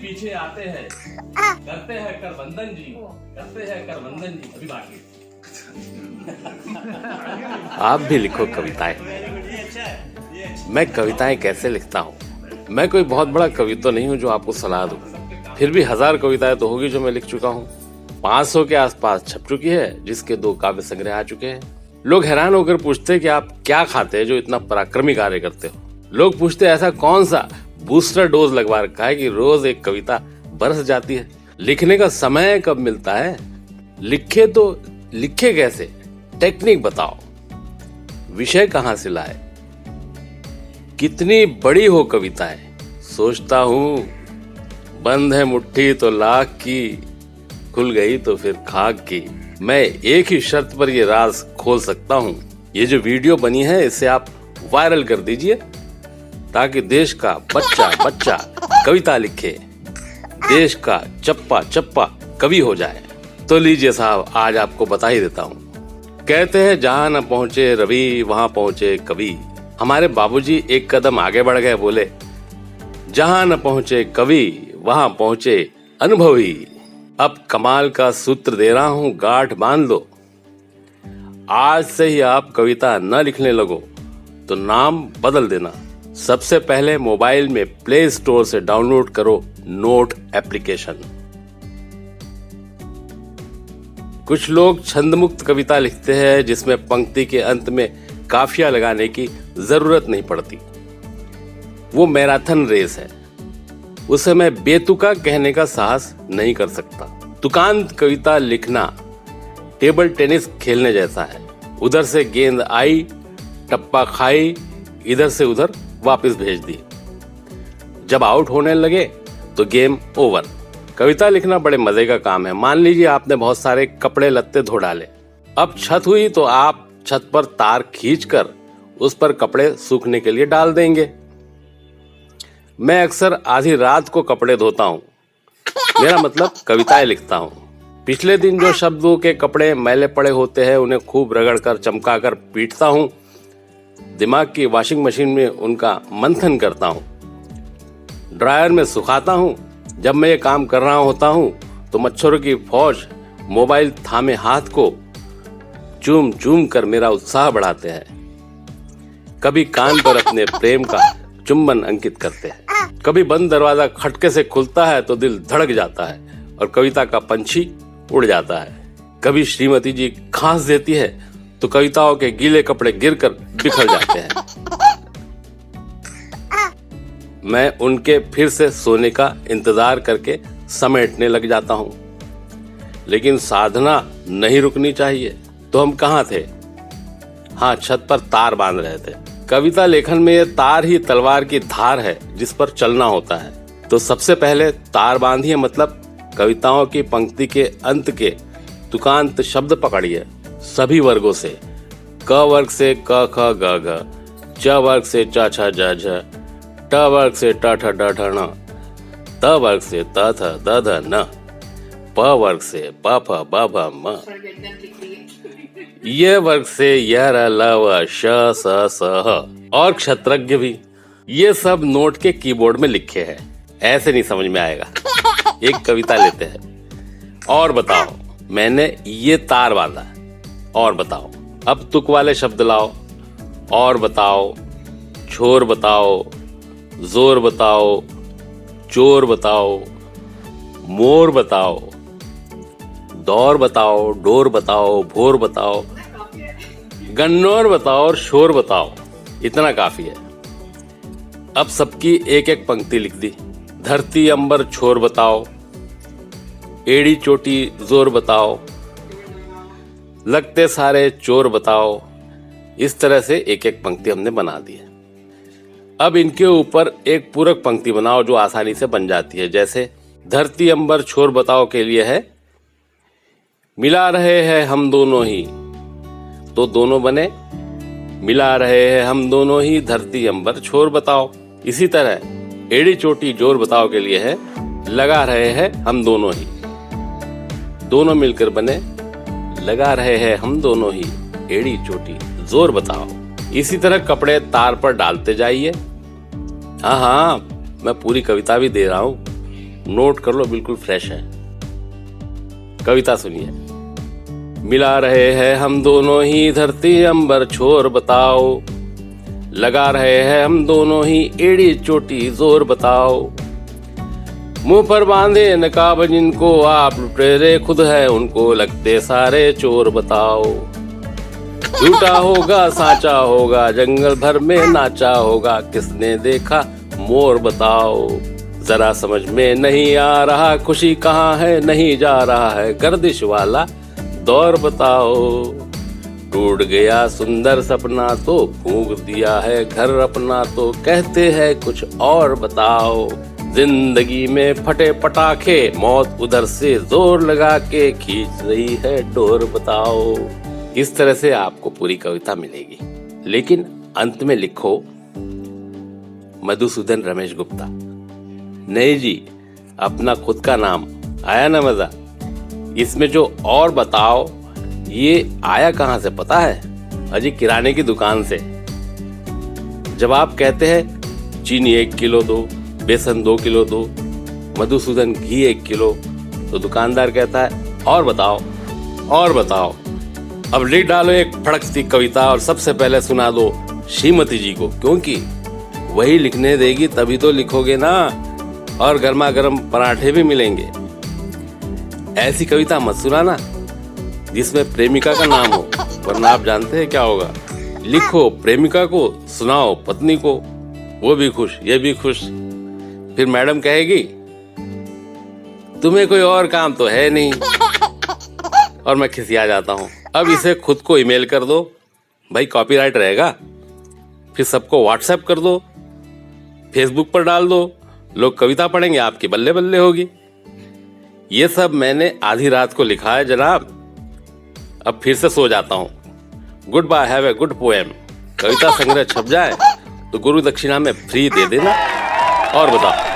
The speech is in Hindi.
पीछे आते हैं, करते हैं करवंदन जी, करते हैं करवंदन जी। अभी बाकी आप भी लिखो कविताएं। मैं कविताएं कैसे लिखता हूँ? मैं कोई बहुत बड़ा कवि तो नहीं हूँ जो आपको सलाह दूं, फिर भी 1000 कविताएं तो होगी जो मैं लिख चुका हूँ। 500 के आसपास छप चुकी है, जिसके 2 काव्य संग्रह आ चुके हैं। लोग हैरान होकर पूछते हैं कि आप क्या खाते हैं जो इतना पराक्रमी कार्य करते हो। लोग पूछते हैं ऐसा कौन सा बूस्टर डोज लगवा रखा है कि रोज एक कविता बरस जाती है। लिखने का समय कब मिलता है? लिखे तो लिखे कैसे, टेक्निक बताओ। विषय कहाँ से लाए, कितनी बड़ी हो कविताएं। सोचता हूँ बंद है मुट्ठी तो लाख की, खुल गई तो फिर खाक की। मैं एक ही शर्त पर ये राज खोल सकता हूँ। ये जो वीडियो बनी है इसे आप वायरल कर दीजिए ताकि देश का बच्चा बच्चा कविता लिखे, देश का चप्पा चप्पा कवि हो जाए। तो लीजिए साहब, आज आपको बता ही देता हूँ। कहते हैं जहाँ न पहुंचे रवि वहां पहुंचे कवि। हमारे बाबूजी एक कदम आगे बढ़ गए, बोले जहाँ न पहुंचे कवि वहां पहुंचे अनुभवी। अब कमाल का सूत्र दे रहा हूँ, गांठ बांध लो। आज से ही आप कविता न लिखने लगो तो नाम बदल देना। सबसे पहले मोबाइल में प्ले स्टोर से डाउनलोड करो नोट एप्लीकेशन। कुछ लोग छंदमुक्त कविता लिखते हैं जिसमें पंक्ति के अंत में काफिया लगाने की जरूरत नहीं पड़ती। वो मैराथन रेस है, उसे मैं बेतुका कहने का साहस नहीं कर सकता। तुकांत कविता लिखना टेबल टेनिस खेलने जैसा है। उधर से गेंद आई, टप्पा खाई, इधर से उधर वापस भेज दी। जब आउट होने लगे तो गेम ओवर। कविता लिखना बड़े मजे का काम है। मान लीजिए आपने बहुत सारे कपड़े लत्ते धो डाले, अब छत हुई तो आप छत पर तार खींचकर उस पर कपड़े सूखने के लिए डाल देंगे। मैं अक्सर आधी रात को कपड़े धोता हूँ, मेरा मतलब कविताएं लिखता हूँ। पिछले दिन जो शब्दों के कपड़े मैले पड़े होते हैं उन्हें खूब रगड़कर चमकाकर पीटता हूँ। दिमाग की वॉशिंग मशीन में उनका मंथन करता हूँ, ड्रायर में सुखाता हूँ। जब मैं ये काम कर रहा होता हूँ तो मच्छरों की फौज मोबाइल थामे हाथ को चूम चूम कर मेरा उत्साह बढ़ाते हैं। कभी कान पर अपने प्रेम का चुंबन अंकित करते हैं। कभी बंद दरवाजा खटके से खुलता है तो दिल धड़क जाता है और कविता का पंछी उड़ जाता है। कभी श्रीमती जी खांस देती है तो कविताओं के गीले कपड़े गिरकर बिखर जाते हैं। मैं उनके फिर से सोने का इंतजार करके समेटने लग जाता हूँ। लेकिन साधना नहीं रुकनी चाहिए। तो हम कहाँ थे? हाँ, छत पर तार बांध रहे थे। कविता लेखन में ये तार ही तलवार की धार है जिस पर चलना होता है। तो सबसे पहले तार बांधिए, मतलब कविताओं की पंक्ति के अंत के तुकांत शब्द पकड़िए सभी वर्गों से। क वर्ग से क ख ग घ, च वर्ग से च छ ज झ, ट वर्ग से ट ठ ड ढ ण, त वर्ग से त थ द ध न, प वर्ग से प फ ब भ म, ये वर्ग से य र ल व श स स ह। और क्षत्रज्ञ भी। ये सब नोट के कीबोर्ड में लिखे हैं, ऐसे नहीं समझ में आएगा। एक कविता लेते हैं। और बताओ, मैंने ये तार बांधा। और बताओ, अब तुक वाले शब्द लाओ। और बताओ, छोर बताओ, जोर बताओ, चोर बताओ, मोर बताओ, दौर बताओ, डोर बताओ, भोर बताओ, गन्नौर बताओ और शोर बताओ। इतना काफी है। अब सबकी एक एक पंक्ति लिख दी। धरती अंबर छोर बताओ, एड़ी चोटी जोर बताओ, लगते सारे चोर बताओ। इस तरह से एक एक पंक्ति हमने बना दी है। अब इनके ऊपर एक पूरक पंक्ति बनाओ जो आसानी से बन जाती है। जैसे धरती अंबर छोर बताओ के लिए है मिला रहे हैं हम दोनों ही, तो दोनों बने मिला रहे हैं हम दोनों ही धरती अंबर छोर बताओ। इसी तरह एड़ी चोटी जोर बताओ के लिए है लगा रहे हैं हम दोनों ही, दोनों मिलकर बने लगा रहे हैं हम दोनों ही एड़ी चोटी जोर बताओ। इसी तरह कपड़े तार पर डालते जाइए। हाँ, मैं पूरी कविता भी दे रहा हूँ। नोट कर लो, बिल्कुल फ्रेश है। कविता सुनिए। मिला रहे हैं हम दोनों ही धरती अंबर छोर बताओ, लगा रहे हैं हम दोनों ही एड़ी चोटी जोर बताओ, मुंह पर बांधे नकाब जिनको आप लुटेरे खुद है उनको लगते सारे चोर बताओ, झूठा होगा साचा होगा जंगल भर में नाचा होगा, किसने देखा मोर बताओ, जरा समझ में नहीं आ रहा खुशी कहाँ है नहीं जा रहा है गर्दिश वाला दौर बताओ, टूट गया सुंदर सपना तो फूंक दिया है घर अपना तो कहते हैं कुछ और बताओ, जिंदगी में फटे पटाखे मौत उधर से जोर लगा के खींच रही है डोर बताओ। इस तरह से आपको पूरी कविता मिलेगी, लेकिन अंत में लिखो मधुसूदन रमेश गुप्ता। नहीं जी, अपना खुद का नाम। आया ना मजा? इसमें जो और बताओ ये आया कहां से पता है? अजी किराने की दुकान से। जब आप कहते हैं चीनी 1 किलो दो, बेसन 2 किलो दो, मधुसूदन घी 1 किलो, तो दुकानदार कहता है और बताओ और बताओ। अब लिख डालो एक फड़कती कविता और सबसे पहले सुना दो श्रीमती जी को, क्योंकि वही लिखने देगी तभी तो लिखोगे ना, और गर्मा गर्म पराठे भी मिलेंगे। ऐसी कविता मत सुनाना जिसमें प्रेमिका का नाम हो, वरना आप जानते हैं क्या होगा। लिखो प्रेमिका को, सुनाओ पत्नी को, वो भी खुश ये भी खुश। फिर मैडम कहेगी तुम्हें कोई और काम तो है नहीं, और मैं खिसिया जाता हूँ। अब इसे खुद को ईमेल कर दो, भाई कॉपीराइट रहेगा। फिर सबको व्हाट्सएप कर दो, फेसबुक पर डाल दो, लोग कविता पढ़ेंगे, आपकी बल्ले बल्ले होगी। ये सब मैंने आधी रात को लिखा है जनाब। अब फिर से सो जाता हूँ। Goodbye, have a good poem. कविता संग्रह छप जाए तो गुरु दक्षिणा में फ्री दे देना। और बताओ।